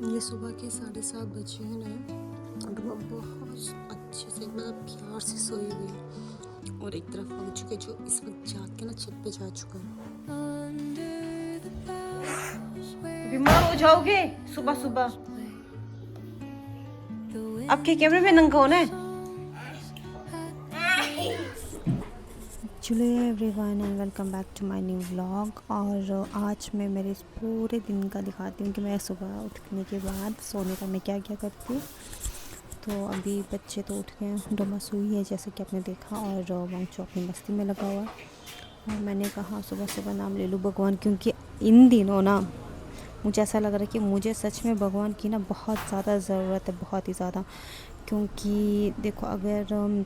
ये सुबह के 7:30 बजे हैं ना, और वो बहुत अच्छे से मतलब प्यार से सोई हुई है, और एक तरफ मंचू के जो इस वक्त जाग के ना छत पे जा चुका है। बीमार हो जाओगे सुबह सुबह। आपके कैमरे में नंगा होना है। चलो everyone and welcome back to my new vlog. और आज मैं मेरे इस पूरे दिन का दिखाती हूँ कि मैं सुबह उठने के बाद सोने का मैं क्या क्या करती हूँ। तो अभी बच्चे तो उठ गए हैं, डोमा सोई है जैसे कि आपने देखा, और वंशु अपनी मस्ती में लगा हुआ है। और मैंने कहा सुबह सुबह नाम ले लूँ भगवान, क्योंकि इन दिनों ना मुझे ऐसा लग रहा है कि मुझे सच में भगवान की ना बहुत ज़्यादा ज़रूरत है, बहुत ही ज़्यादा। क्योंकि देखो, अगर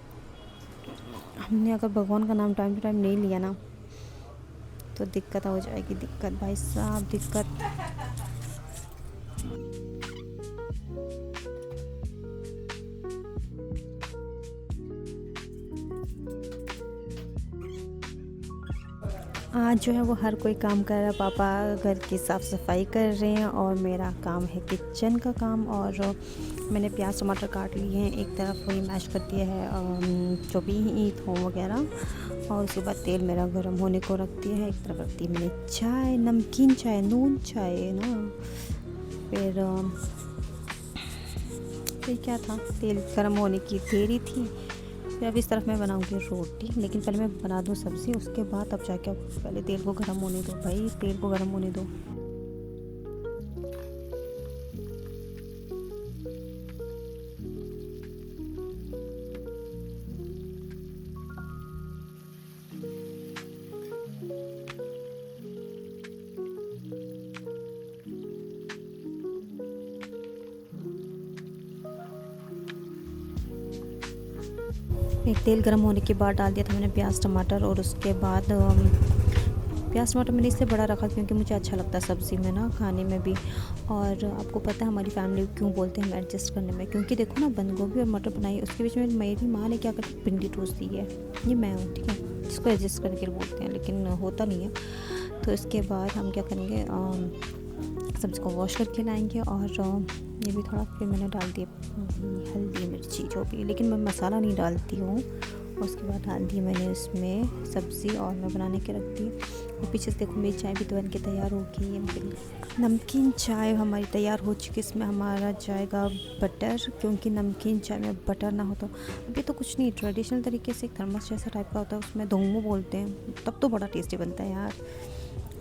हमने अगर भगवान का नाम टाइम टू टाइम नहीं लिया ना तो दिक्कत हो जाएगी, दिक्कत भाई साहब, दिक्कत। आज जो है वो हर कोई काम कर रहा है। पापा घर की साफ़ सफाई कर रहे हैं और मेरा काम है किचन का काम। और मैंने प्याज टमाटर काट लिए हैं, एक तरफ वही मैश कर दिया है जो भी थोम वगैरह, और उसके बाद तेल मेरा गर्म होने को रख दिया है। एक तरफ रख दी मैंने चाय, नमकीन चाय, नून चाय ना। फिर क्या था, तेल गर्म होने की देरी थी। फिर अब इस तरफ मैं बनाऊंगी रोटी, लेकिन पहले मैं बना दूं सब्ज़ी, उसके बाद अब जाके पहले तेल को गर्म होने दो भाई, तेल को गर्म होने दो। फिर तेल गर्म होने के बाद डाल दिया था मैंने प्याज टमाटर, और उसके बाद प्याज टमाटर मैंने इसलिए बड़ा रखा क्योंकि मुझे अच्छा लगता है सब्ज़ी में ना, खाने में भी। और आपको पता है हमारी फैमिली क्यों बोलते हैं हम एडजस्ट करने में, क्योंकि देखो ना, बंद गोभी और मटर बनाई, उसके बीच में मेरी माँ ने क्या करती, भिंडी ठूस दी है। ये मैं हूँ, ठीक है, जिसको एडजस्ट करके बोलते हैं, लेकिन होता नहीं है। तो इसके बाद हम क्या करेंगे, सब्ज़ी को वॉश करके लाएंगे। और ये भी थोड़ा, फिर मैंने डाल दिया हल्दी मिर्ची जो भी, लेकिन मैं मसाला नहीं डालती हूँ। उसके बाद डाल दी मैंने इसमें सब्ज़ी और मैं बनाने के रख दी। और पीछे से देखो मेरी चाय भी तो बन के तैयार हो गई है। नमकीन चाय हमारी तैयार हो चुकी है। इसमें हमारा जाएगा बटर, क्योंकि नमकीन चाय में बटर ना हो तो अभी तो कुछ नहीं, ट्रेडिशनल तरीके से एक थर्मस जैसा टाइप का होता है, उसमें धोमो बोलते हैं, तब तो बड़ा टेस्टी बनता है यार।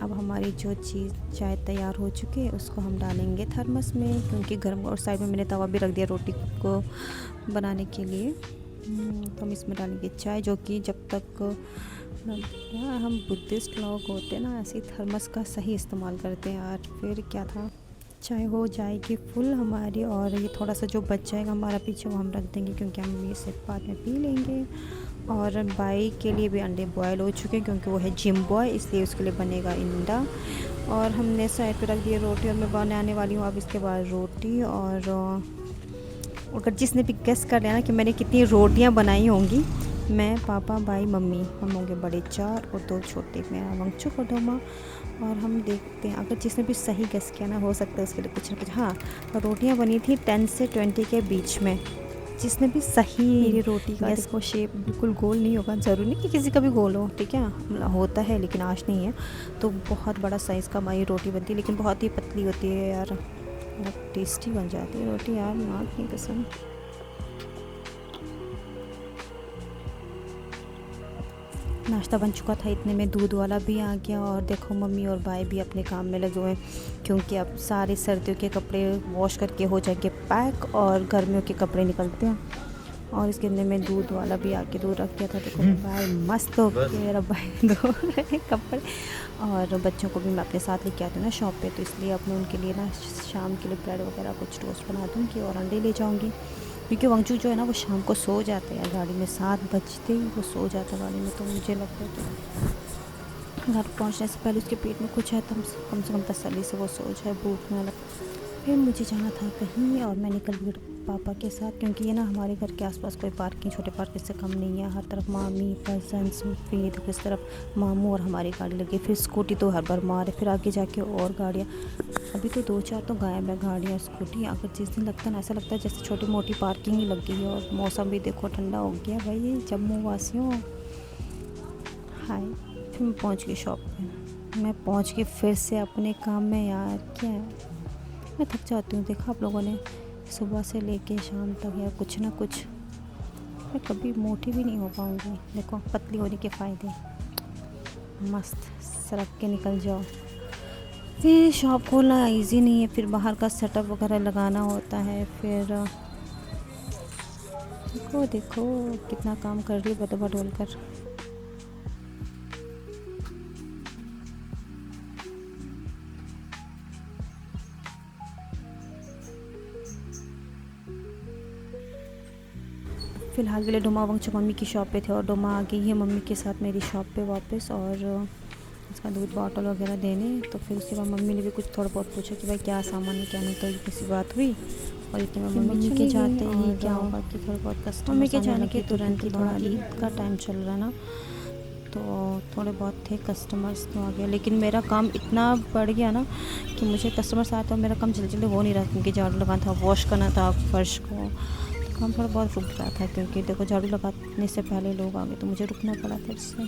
अब हमारी जो चीज़ चाय तैयार हो चुकी है उसको हम डालेंगे थर्मस में, क्योंकि गर्म, और साइड में मैंने तवा भी रख दिया रोटी को बनाने के लिए। तो हम इसमें डालेंगे चाय, जो कि जब तक यार हम बुद्धिस्ट लोग होते हैं ना, ऐसे थर्मस का सही इस्तेमाल करते हैं यार। फिर क्या था, चाय हो जाएगी फुल हमारी, और ये थोड़ा सा जो बच जाएगा हमारा पीछे वो हम रख देंगे, क्योंकि हम ये सिर्फ बाद में पी लेंगे। और बाई के लिए भी अंडे बॉयल हो चुके हैं, क्योंकि वो है जिम बॉय, इसलिए उसके लिए बनेगा अंडा। और हमने साइड पे रख दिया रोटी, और मैं बनाने वाली हूँ अब इसके बाद रोटी। और अगर जिसने भी गेस कर लिया ना कि मैंने कितनी रोटियाँ बनाई होंगी, मैं, पापा, भाई, मम्मी, हम होंगे बड़े 4 और 2 छोटे, मेरा वंशु और डोमा। और हम देखते हैं, अगर जिसने भी सही गेस किया ना, हो सकता है उसके लिए कुछ ना कुछ। हाँ, रोटियाँ बनी थी 10 से 20 के बीच में। जिसने भी सही, मेरी रोटी का देखो शेप बिल्कुल गोल नहीं होगा, ज़रूरी नहीं कि किसी का भी गोल हो, ठीक है, होता है लेकिन आज नहीं है। तो बहुत बड़ा साइज़ का हमारी रोटी बनती है, लेकिन बहुत ही पतली होती है यार, बहुत टेस्टी बन जाती है रोटी यार, माँ की कसम। नाश्ता बन चुका था, इतने में दूध वाला भी आ गया। और देखो मम्मी और भाई भी अपने काम में लगे हुए हैं, क्योंकि अब सारे सर्दियों के कपड़े वॉश करके हो जाएंगे पैक, और गर्मियों के कपड़े निकलते हैं। और इसके अंदर में दूध वाला भी आके दूध रख दिया था। देखो भाई मस्त हो गया मेरा भाई धो रहे कपड़े। और बच्चों को भी मैं अपने साथ लेके आती हूँ ना शॉप पे, तो इसलिए अब मैं उनके लिए ना शाम के लिए ब्रेड वगैरह कुछ टोस्ट बना दूँगी और अंडे ले जाऊँगी, क्योंकि वंशु जो है ना वो शाम को सो जाते हैं गाड़ी में, 7 बजते ही वो सो जाता है गाड़ी में। तो मुझे लगता है कि घर पहुँचने से पहले उसके पेट में कुछ है तो कम से कम तसल्ली से वो सो जाए, भूख ना लगे। फिर मुझे जाना था कहीं, और मैं निकल गई पापा के साथ, क्योंकि ये ना हमारे घर के आसपास कोई पार्किंग, छोटे पार्किंग से कम नहीं है। हर तरफ मामी कजन्स, फिर देखो इस तरफ मामू और हमारी गाड़ी लगी, फिर स्कूटी तो हर बार मारे, फिर आगे जाके और गाड़ियाँ। अभी तो 2-4 तो गायब है गाड़ियाँ स्कूटी। अगर जिस दिन लगता है ना, ऐसा लगता है जैसे छोटी मोटी पार्किंग ही लग गई है। और मौसम भी देखो ठंडा हो गया भाई जम्मू वासियों। हाय, फिर मैं पहुँच गई शॉप पे। मैं पहुँच गई फिर से अपने काम में। यार क्या है, मैं थक जाती हूँ। देखा आप लोगों ने, सुबह से लेके शाम तक यार कुछ ना कुछ। मैं कभी मोटी भी नहीं हो पाऊँगी। देखो पतली होने के फ़ायदे, मस्त सरक के निकल जाओ। फिर शॉप खोलना इजी नहीं है, फिर बाहर का सेटअप वगैरह लगाना होता है। फिर देखो देखो कितना काम कर रही है बदबा डोल कर। फ़िलहाल के लिए डोमा वंश मम्मी की शॉप पे थे और डोमा आ गई है मम्मी के साथ मेरी शॉप पे वापस, और इसका दूध बॉटल वगैरह देने। तो फिर उसके बाद मम्मी ने भी कुछ थोड़ा बहुत पूछा कि भाई क्या सामान है क्या नहीं, तो ये किसी बात हुई। और इतने में मम्मी के जाते ही क्या होगा कि थोड़ा बहुत कस्टमर मम्मी के जाने के तुरंत ही थोड़ा ईद का टाइम चल रहा है ना, तो थोड़े बहुत थे कस्टमर्स तो आ गया। लेकिन मेरा काम इतना बढ़ गया ना कि मुझे कस्टमर्स आए तो मेरा काम जल्दी जल्दी हो नहीं रहा, क्योंकि झाड़ू लगाना था, वॉश करना था फर्श को। तो काम थोड़ा बहुत रुक रहा था, क्योंकि देखो झाड़ू लगाने से पहले लोग आ गए तो मुझे रुकना पड़ा फिर से।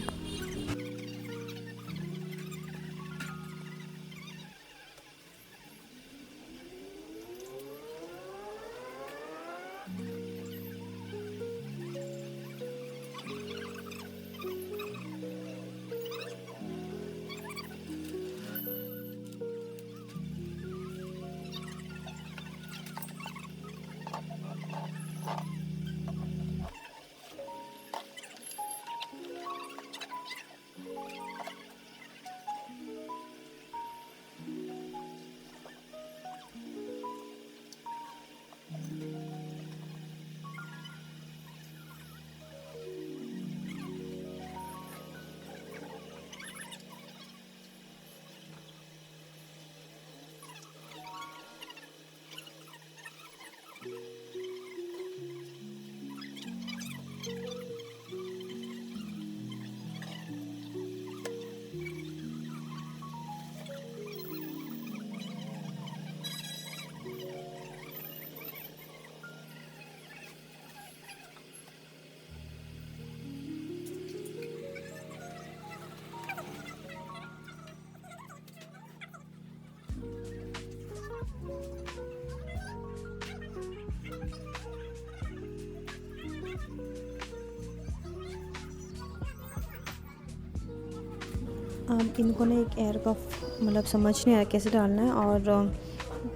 अब इनको ना एक एयर कफ मतलब समझ नहीं आया कैसे डालना है। और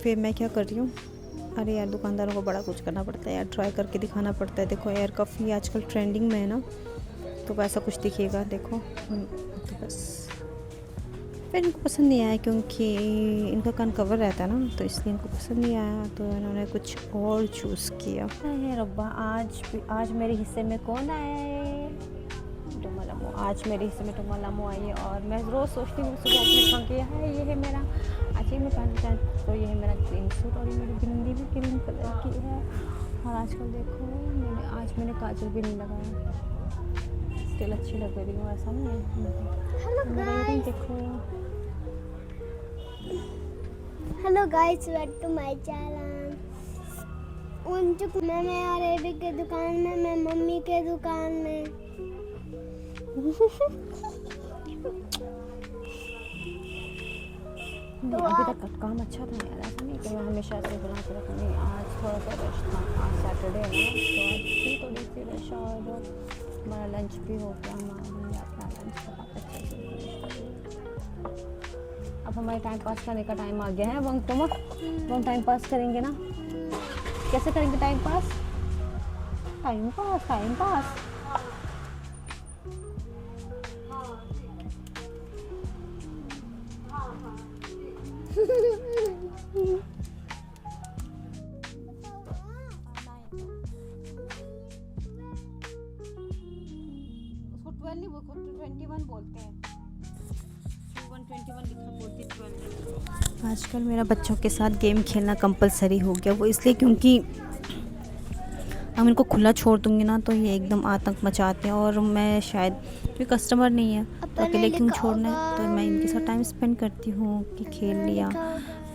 फिर मैं क्या कर रही हूँ, अरे यार दुकानदारों को बड़ा कुछ करना पड़ता है यार, ट्राई करके दिखाना पड़ता है। देखो एयर कफ ये आजकल ट्रेंडिंग में है ना, तो वैसा कुछ दिखेगा देखो। तो बस फिर इनको पसंद नहीं आया, क्योंकि इनका कान कवर रहता है ना, तो इसलिए इनको पसंद नहीं आया, तो इन्होंने कुछ और चूज़ किया है। रब्बा आज मेरे हिस्से में कौन आया है? टोमालामो। आज मेरे हिस्से में टोमालामो आई है। और मैं रोज़ सोचती हूँ सुबह अपने पंखे है, ये है मेरा आज ही मैं पहनता हूँ, तो ये है मेरा ग्रीन सूट, और ये मेरी बिंदी भी ग्रीन कलर की है। और आजकल देखो मैंने काजल भी नहीं लगाया, स्टिल अच्छी लग रही हूँ, ऐसा नहीं है। देखो hello guys, welcome to my channel. मैं अरेबी के दुकान में, मैं मम्मी के दुकान में। तो अभी तक काम अच्छा था यार, ऐसा नहीं कि मैं हमेशा ऐसे बना के रखूँगी। आज थोड़ा सा रश था, आज सैटरडे है ना, तो आज भी थोड़ी सी रश। और हमारा लंच भी हो गया, हमने अपना लंच अच्छे से। अब हमारे टाइम पास करने का टाइम आ गया है। हम टाइम पास करेंगे ना, कैसे करेंगे टाइम पास? टाइम पास उसको 12 नहीं बोलते, 21 बोलते हैं। 21 लिखा बोलते 12। आजकल मेरा बच्चों के साथ गेम खेलना कंपलसरी हो गया, वो इसलिए क्योंकि अब इनको खुला छोड़ दूँगी ना तो ये एकदम आतंक मचाते हैं, और मैं शायद कोई कस्टमर नहीं है तो अकेले क्यों छोड़ना है, तो मैं इनके साथ टाइम स्पेंड करती हूँ कि खेल लिया,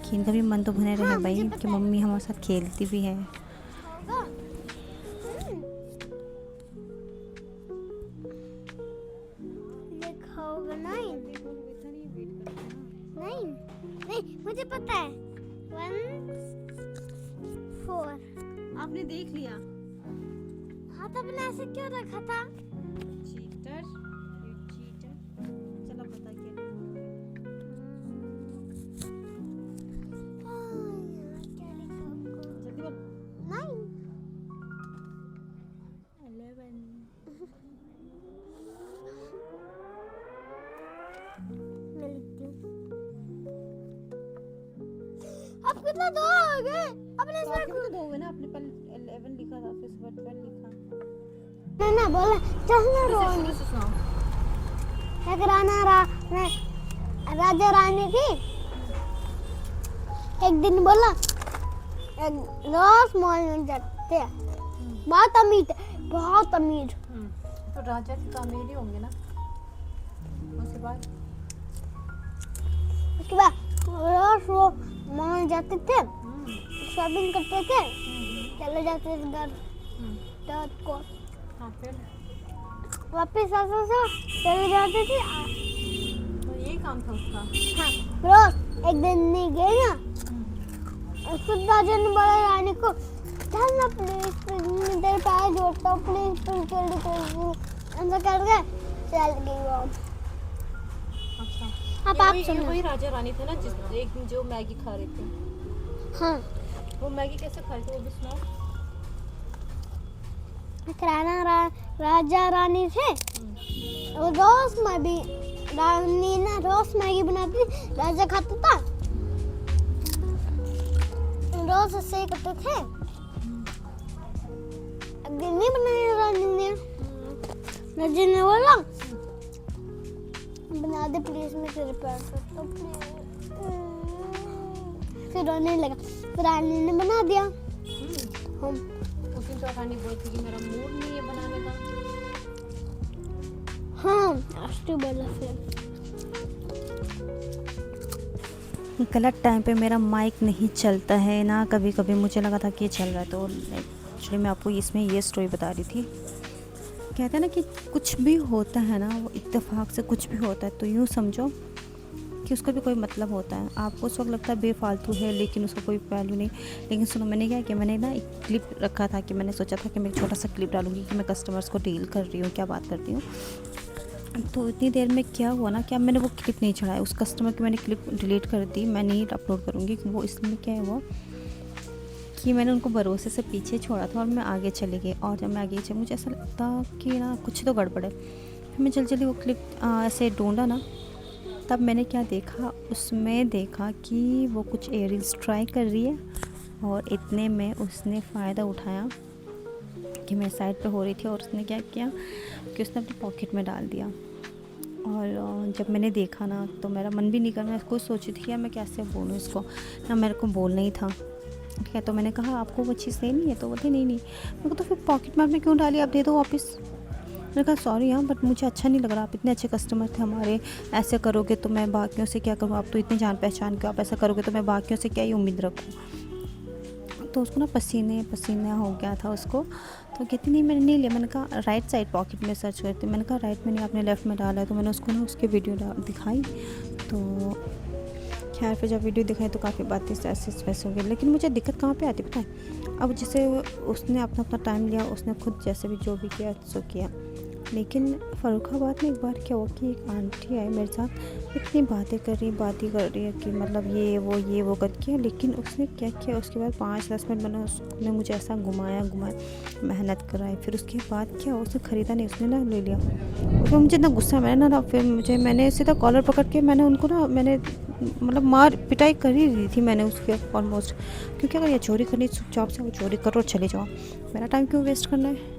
कि इनका भी मन तो बने रहे भाई कि मम्मी हमारे साथ खेलती भी है। लिखा होगा 9 नहीं मुझे पता है 1 4। आपने देख लिया? हाँ तो अपने ऐसे क्यों रखा था? चीटर, ये चीटर। चलो बता क्या क्या लिखा होगा? जल्दी बोल। 9 11। मैं लिखती हूँ। अब कितना दो हो गए? अपने इसमें तो दो हुए ना, आपने पहले 11 लिखा था फिर 12 लिखा। ना बोला चल ना रोनी। एक राजा रानी थी। एक दिन बोला रोज मॉल में जाते हैं, बहुत अमीर थे, बहुत अमीर। तो राजा तो अमीर ही होंगे ना। उसके बाद रोज वो मॉल जाते थे, शॉपिंग करते थे, चले जाते थे घर रात को, हाँ फिर वापस ऐसा चले जाते थे। तो यही काम था उसका। हाँ रोज एक दिन नहीं गए ना, खुद राजा ने बोला रानी को चल ना प्लीज तेरे पैर जोड़ता हूँ प्लीज जल्दी कर, ऐसा करके चल गई वो। अच्छा अब आप ये सुनो। वही राजा रानी थे ना जिस एक दिन जो मैगी खा रहे थे। हाँ वो मैगी कैसे खा रहे थे वो भी सुनाओ। राजा रानी थे, वो रोज मैगी रानी ना रोज मैगी बनाती थी, राजा खाता था, रोज ऐसे ही करते थे। एक दिन नहीं बनाया रानी ने, राजा ने बोला बना दे प्लीज, मैं तेरे पैर करता हूँ प्लीज। फिर रोने लगा, फिर रानी ने बना दिया। हम उस दिन तो रानी बोलती कि मेरा मूड नहीं है बनाने का। हाँ आज तो बोला फिर गलत टाइम पे मेरा माइक नहीं चलता है ना, कभी कभी मुझे लगा था कि ये चल रहा है, तो एक्चुअली मैं आपको इसमें ये स्टोरी बता रही थी। कहते हैं ना कि कुछ भी होता है ना वो इत्तेफाक से कुछ भी होता है तो यूँ समझो कि उसका भी कोई मतलब होता है। आपको उस वक्त लगता है बेफालतू है लेकिन उसका कोई वैल्यू नहीं। लेकिन सुनो मैंने क्या किया, मैंने ना एक क्लिप रखा था कि मैंने सोचा था कि मैं एक छोटा सा क्लिप डालूंगी कि मैं कस्टमर्स को डील कर रही हूँ, क्या बात करती हूँ। तो इतनी देर में क्या हुआ ना कि अब मैंने वो क्लिप नहीं चढ़ाया, उस कस्टमर की मैंने क्लिप डिलीट कर दी, मैं नहीं अपलोड करूँगी। वो इसमें क्या हुआ कि मैंने उनको भरोसे से पीछे छोड़ा था और मैं आगे चली गई, और जब मैं आगे चली मुझे ऐसा लगता कि ना कुछ तो गड़बड़ है। फिर मैं जल्दी वो क्लिप ऐसे ढूंढा ना, तब मैंने क्या देखा, उसमें देखा कि वो कुछ एयरिंग्स ट्राई कर रही है, और इतने में उसने फ़ायदा उठाया कि मैं साइड पे हो रही थी, और उसने क्या किया कि उसने अपनी पॉकेट में डाल दिया। और जब मैंने देखा ना तो मेरा मन भी नहीं कर, मैं खुद सोची थी यार मैं कैसे बोलूँ इसको, ना मेरे को बोलना ही था। ठीक है, तो मैंने कहा आपको वो चीज़ लेनी है, तो बोलते नहीं मेरे को तो फिर पॉकेट में आपने क्यों डाली, आप दे दो वापस। मैंने कहा सॉरी हाँ बट मुझे अच्छा नहीं लग रहा, आप इतने अच्छे कस्टमर थे हमारे, ऐसे करोगे तो मैं बाकियों से क्या करूँ, आप तो इतने जान पहचान के, आप ऐसा करोगे तो मैं बाकियों से क्या ही उम्मीद रखूँ। तो उसको ना पसीना हो गया था उसको, तो कहती नहीं मैंने नहीं लिया। मैंने कहा राइट साइड पॉकेट में सर्च करती, मैंने कहा राइट में नहीं आपने लेफ़्ट में डाला है। तो मैंने उसको ना उसकी वीडियो दिखाई, तो खैर फिर जब वीडियो दिखाई तो काफ़ी बातें ऐसे वैसे हो गई। लेकिन मुझे दिक्कत कहाँ पे आती पता है, अब जैसे उसने अपना टाइम लिया, उसने खुद जैसे भी जो भी किया सो किया। लेकिन फ़र्रुखाबाद में एक बार क्या हुआ कि एक आंटी आई मेरे साथ, इतनी बातें कर रही है कि मतलब ये वो कर किया। लेकिन उसने क्या किया, उसके बाद 5-10 मिनट मैंने उसने मुझे ऐसा घुमाया मेहनत कराई। फिर उसके बाद क्या उसने ख़रीदा नहीं, उसने ना ले लिया। फिर मुझे इतना गुस्सा, मैंने सीधा कॉलर पकड़ के मैंने उनको ना मतलब मार पिटाई कर ही रही थी मैंने उसके ऑलमोस्ट, क्योंकि अगर ये चोरी करनी चुपचाप से वो चोरी करो और चले जाओ, मेरा टाइम क्यों वेस्ट करना है।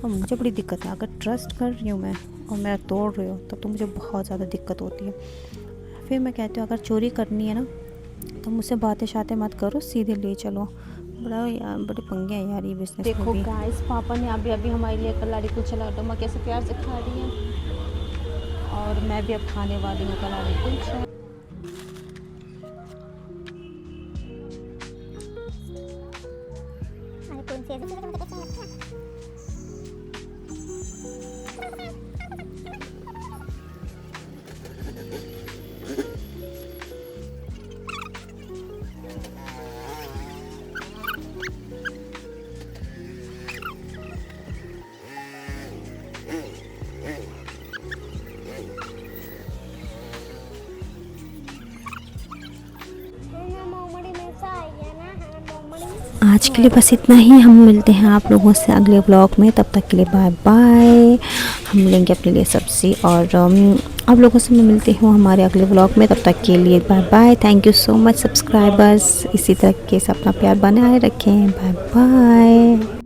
और मुझे बड़ी दिक्कत है, अगर ट्रस्ट कर रही हूँ मैं और मैं तोड़ रही हूँ तब तो मुझे बहुत ज़्यादा दिक्कत होती है। फिर मैं कहती हूँ अगर चोरी करनी है ना तो मुझसे बातें शातें मत करो, सीधे ले चलो। बड़े पंगे हैं यार ये बिजनेस में देखो भी। गाइस, पापा ने अभी हमारे लिए कलाड़ी कुलचा टमा कैसे प्यार से खा रही है, और मैं भी अब खाने वाली हूँ कलाड़ी कुलचा। आज के लिए बस इतना ही। हम मिलते हैं आप लोगों से अगले व्लॉग में, तब तक के लिए बाय बाय। हम लेंगे अपने लिए सब्ज़ी और आप लोगों से मैं मिलती हूँ हमारे अगले व्लॉग में, तब तक के लिए bye bye. Thank you so much subscribers, इसी तरह के से अपना प्यार बनाए रखें। Bye bye.